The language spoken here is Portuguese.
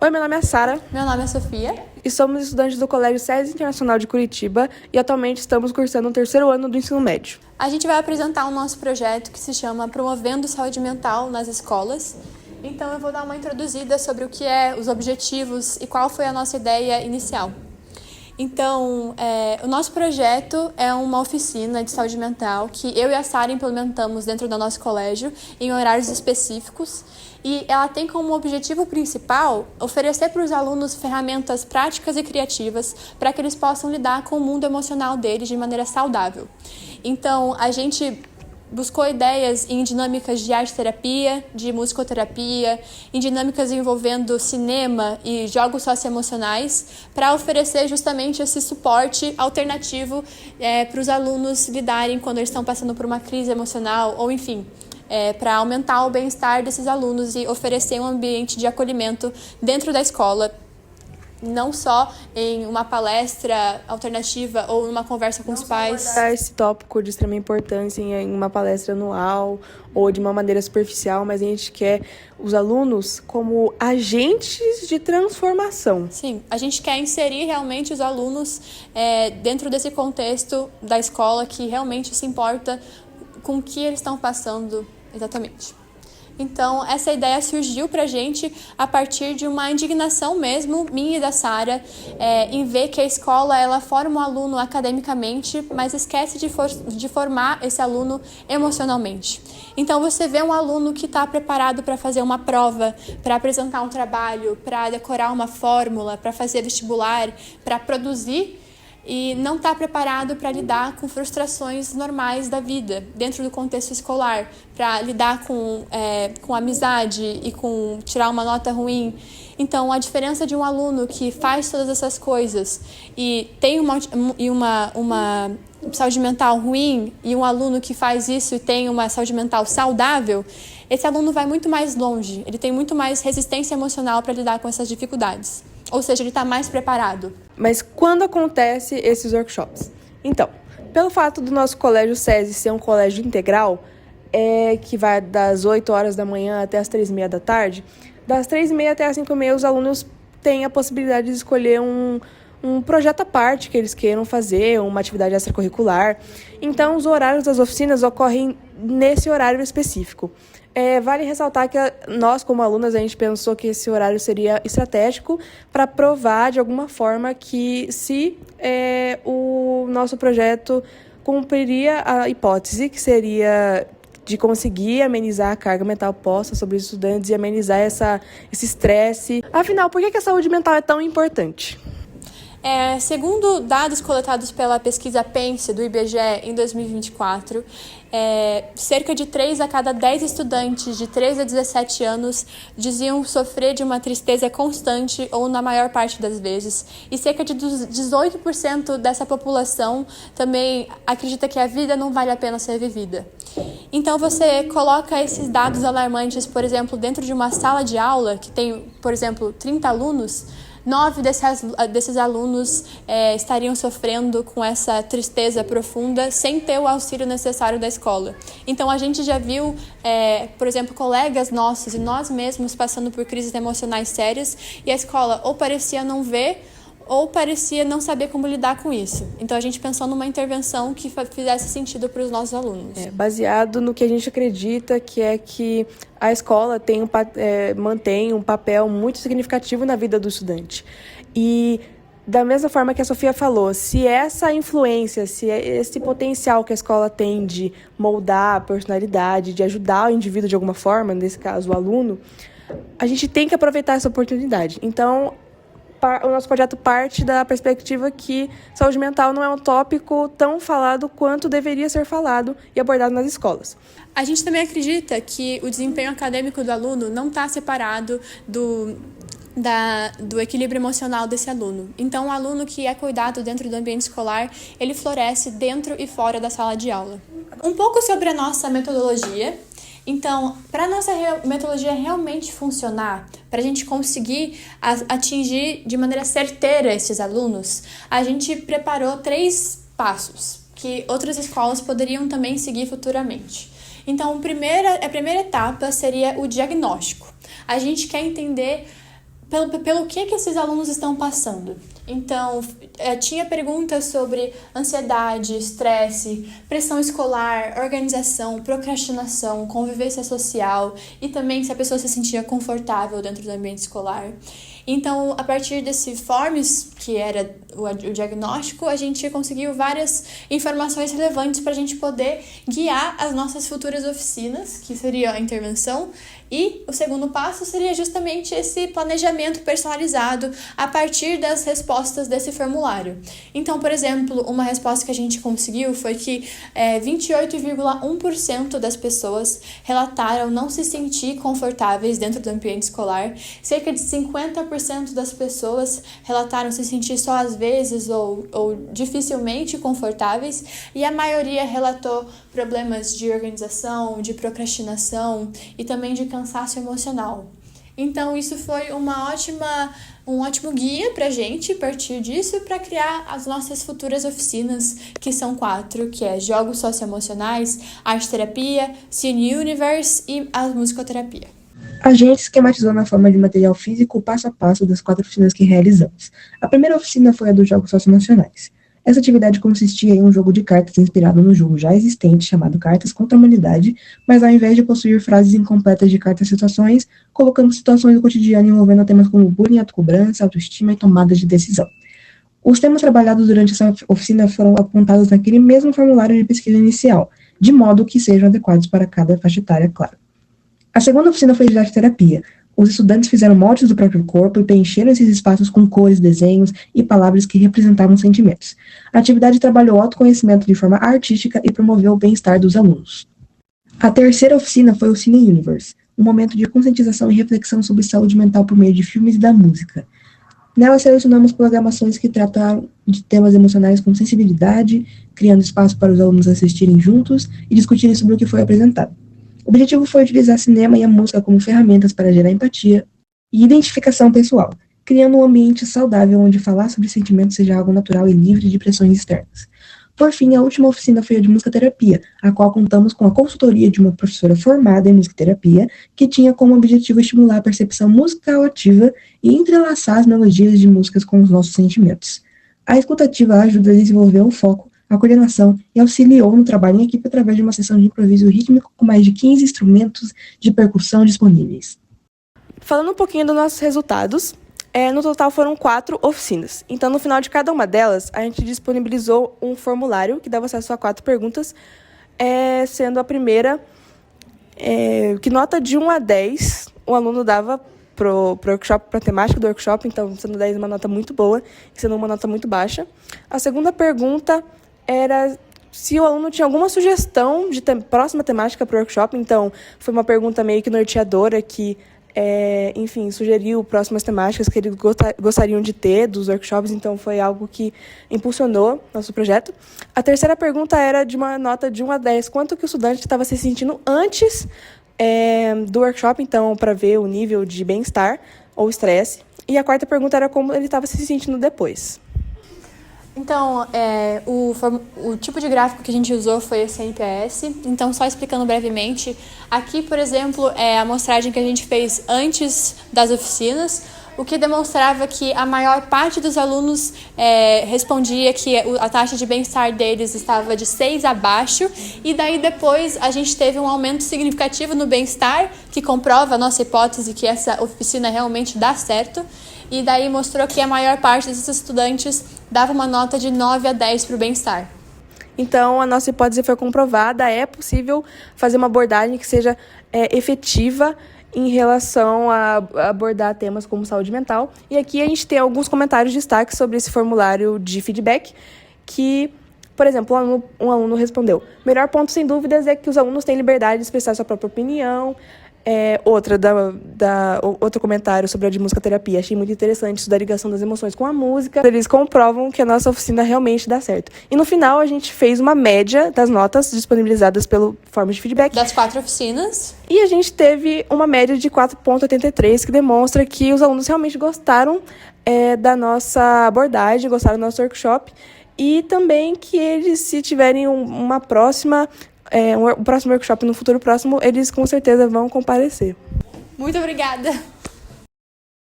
Oi, meu nome é Sara. Meu nome é Sofia. E somos estudantes do Colégio SESI Internacional de Curitiba e atualmente estamos cursando o 3º ano do ensino médio. A gente vai apresentar o nosso projeto que se chama Promovendo Saúde Mental nas Escolas. Então eu vou dar uma introduzida sobre o que é, os objetivos e qual foi a nossa ideia inicial. Então, o nosso projeto é uma oficina de saúde mental que eu e a Sara implementamos dentro do nosso colégio em horários específicos e ela tem como objetivo principal oferecer para os alunos ferramentas práticas e criativas para que eles possam lidar com o mundo emocional deles de maneira saudável. Então, a gente buscou ideias em dinâmicas de arte-terapia, de musicoterapia, em dinâmicas envolvendo cinema e jogos socioemocionais, para oferecer justamente esse suporte alternativo para os alunos lidarem quando eles estão passando por uma crise emocional, ou enfim, para aumentar o bem-estar desses alunos e oferecer um ambiente de acolhimento dentro da escola, não só em uma palestra alternativa ou numa conversa com os pais. Abordar esse tópico de extrema importância em uma palestra anual ou de uma maneira superficial, mas a gente quer os alunos como agentes de transformação. Sim, a gente quer inserir realmente os alunos dentro desse contexto da escola que realmente se importa com o que eles estão passando exatamente. Então, essa ideia surgiu pra gente a partir de uma indignação mesmo, minha e da Sara, em ver que a escola ela forma o aluno academicamente, mas esquece de formar esse aluno emocionalmente. Então, você vê um aluno que está preparado para fazer uma prova, para apresentar um trabalho, para decorar uma fórmula, para fazer vestibular, para produzir, e não está preparado para lidar com frustrações normais da vida, dentro do contexto escolar, para lidar com amizade e com tirar uma nota ruim. Então, a diferença de um aluno que faz todas essas coisas e tem uma saúde mental ruim e um aluno que faz isso e tem uma saúde mental saudável, esse aluno vai muito mais longe, ele tem muito mais resistência emocional para lidar com essas dificuldades. Ou seja, ele está mais preparado. Mas quando acontece esses workshops? Então, pelo fato do nosso colégio SESI ser um colégio integral, que vai das 8 horas da manhã até as 3h30 da tarde, das 3h30 até as 5h30 os alunos têm a possibilidade de escolher um projeto à parte que eles queiram fazer, uma atividade extracurricular. Então, os horários das oficinas ocorrem nesse horário específico. Vale ressaltar que nós, como alunas, a gente pensou que esse horário seria estratégico para provar, de alguma forma, que se o nosso projeto cumpriria a hipótese, que seria de conseguir amenizar a carga mental posta sobre os estudantes e amenizar esse estresse. Afinal, por que a saúde mental é tão importante? Segundo dados coletados pela pesquisa PENSE do IBGE em 2024, cerca de 3 a cada 10 estudantes de 13 a 17 anos diziam sofrer de uma tristeza constante ou na maior parte das vezes, e cerca de 18% dessa população também acredita que a vida não vale a pena ser vivida. Então você coloca esses dados alarmantes, por exemplo, dentro de uma sala de aula que tem, por exemplo, 30 alunos, 9 desses alunos estariam sofrendo com essa tristeza profunda sem ter o auxílio necessário da escola. Então, a gente já viu, por exemplo, colegas nossos e nós mesmos passando por crises emocionais sérias e a escola ou parecia não ver ou parecia não saber como lidar com isso. Então, a gente pensou numa intervenção que fizesse sentido para os nossos alunos. Baseado no que a gente acredita, que é que a escola mantém um papel muito significativo na vida do estudante. E, da mesma forma que a Sofia falou, se essa influência, se esse potencial que a escola tem de moldar a personalidade, de ajudar o indivíduo de alguma forma, nesse caso o aluno, a gente tem que aproveitar essa oportunidade. Então, o nosso projeto parte da perspectiva que saúde mental não é um tópico tão falado quanto deveria ser falado e abordado nas escolas. A gente também acredita que o desempenho acadêmico do aluno não está separado do equilíbrio emocional desse aluno. Então, o aluno que é cuidado dentro do ambiente escolar, ele floresce dentro e fora da sala de aula. Um pouco sobre a nossa metodologia. Então, para a nossa metodologia realmente funcionar, para a gente conseguir atingir de maneira certeira esses alunos, a gente preparou 3 passos que outras escolas poderiam também seguir futuramente. Então, a primeira etapa seria o diagnóstico. A gente quer entender pelo que esses alunos estão passando. Então, tinha perguntas sobre ansiedade, estresse, pressão escolar, organização, procrastinação, convivência social e também se a pessoa se sentia confortável dentro do ambiente escolar. Então, a partir desse Forms, que era o diagnóstico, a gente conseguiu várias informações relevantes para a gente poder guiar as nossas futuras oficinas, que seria a intervenção, e o segundo passo seria justamente esse planejamento personalizado a partir das respostas desse formulário. Então, por exemplo, uma resposta que a gente conseguiu foi que 28,1% das pessoas relataram não se sentir confortáveis dentro do ambiente escolar, cerca de 50% das pessoas relataram se sentir só às vezes ou dificilmente confortáveis, e a maioria relatou problemas de organização, de procrastinação e também de cansaço emocional. Então, isso foi um ótimo guia para a gente, a partir disso, para criar as nossas futuras oficinas, que são 4, que é Jogos Socioemocionais, Arte-Terapia, Cine Universe e a Musicoterapia. A gente esquematizou na forma de material físico o passo a passo das 4 oficinas que realizamos. A primeira oficina foi a dos Jogos Socioemocionais. Essa atividade consistia em um jogo de cartas inspirado no jogo já existente chamado Cartas contra a Humanidade, mas ao invés de possuir frases incompletas de cartas-situações, colocamos situações do cotidiano envolvendo temas como bullying, autocobrança, autoestima e tomadas de decisão. Os temas trabalhados durante essa oficina foram apontados naquele mesmo formulário de pesquisa inicial, de modo que sejam adequados para cada faixa etária, claro. A segunda oficina foi de arte-terapia. Os estudantes fizeram moldes do próprio corpo e preencheram esses espaços com cores, desenhos e palavras que representavam sentimentos. A atividade trabalhou o autoconhecimento de forma artística e promoveu o bem-estar dos alunos. A terceira oficina foi o Cine Universe, um momento de conscientização e reflexão sobre saúde mental por meio de filmes e da música. Nela selecionamos programações que trataram de temas emocionais com sensibilidade, criando espaço para os alunos assistirem juntos e discutirem sobre o que foi apresentado. O objetivo foi utilizar cinema e a música como ferramentas para gerar empatia e identificação pessoal, criando um ambiente saudável onde falar sobre sentimentos seja algo natural e livre de pressões externas. Por fim, a última oficina foi a de musicoterapia, a qual contamos com a consultoria de uma professora formada em musicoterapia, que tinha como objetivo estimular a percepção musical ativa e entrelaçar as melodias de músicas com os nossos sentimentos. A escutativa ajuda a desenvolver o foco, a coordenação e auxiliou no trabalho em equipe através de uma sessão de improviso rítmico com mais de 15 instrumentos de percussão disponíveis. Falando um pouquinho dos nossos resultados, no total foram 4 oficinas. Então, no final de cada uma delas, a gente disponibilizou um formulário que dava acesso a 4 perguntas, sendo a primeira, que nota de 1 a 10 o aluno dava pro workshop, para a temática do workshop, então sendo 10 uma nota muito boa e sendo uma nota muito baixa. A segunda pergunta era se o aluno tinha alguma sugestão de próxima temática para o workshop, então foi uma pergunta meio que norteadora que, sugeriu próximas temáticas que eles gostariam de ter dos workshops, então foi algo que impulsionou nosso projeto. A terceira pergunta era de uma nota de 1 a 10, quanto que o estudante estava se sentindo antes do workshop, então para ver o nível de bem-estar ou estresse. E a quarta pergunta era como ele estava se sentindo depois. Então, o tipo de gráfico que a gente usou foi esse NPS. Então, só explicando brevemente, aqui, por exemplo, é a amostragem que a gente fez antes das oficinas, o que demonstrava que a maior parte dos alunos respondia que a taxa de bem-estar deles estava de 6 abaixo, e daí depois a gente teve um aumento significativo no bem-estar, que comprova a nossa hipótese que essa oficina realmente dá certo. E daí mostrou que a maior parte desses estudantes dava uma nota de 9 a 10 para o bem-estar. Então, a nossa hipótese foi comprovada, é possível fazer uma abordagem que seja efetiva em relação a abordar temas como saúde mental. E aqui a gente tem alguns comentários de destaque sobre esse formulário de feedback, que, por exemplo, um aluno respondeu: o melhor ponto, sem dúvidas, é que os alunos têm liberdade de expressar sua própria opinião. Outro comentário sobre a de musicoterapia. Achei muito interessante isso da ligação das emoções com a música. Eles comprovam que a nossa oficina realmente dá certo. E no final a gente fez uma média das notas disponibilizadas pelo forma de feedback. Das 4 oficinas. E a gente teve uma média de 4,83, que demonstra que os alunos realmente gostaram da nossa abordagem, gostaram do nosso workshop. E também que eles, se tiverem um próximo workshop no futuro próximo, eles com certeza vão comparecer. Muito obrigada!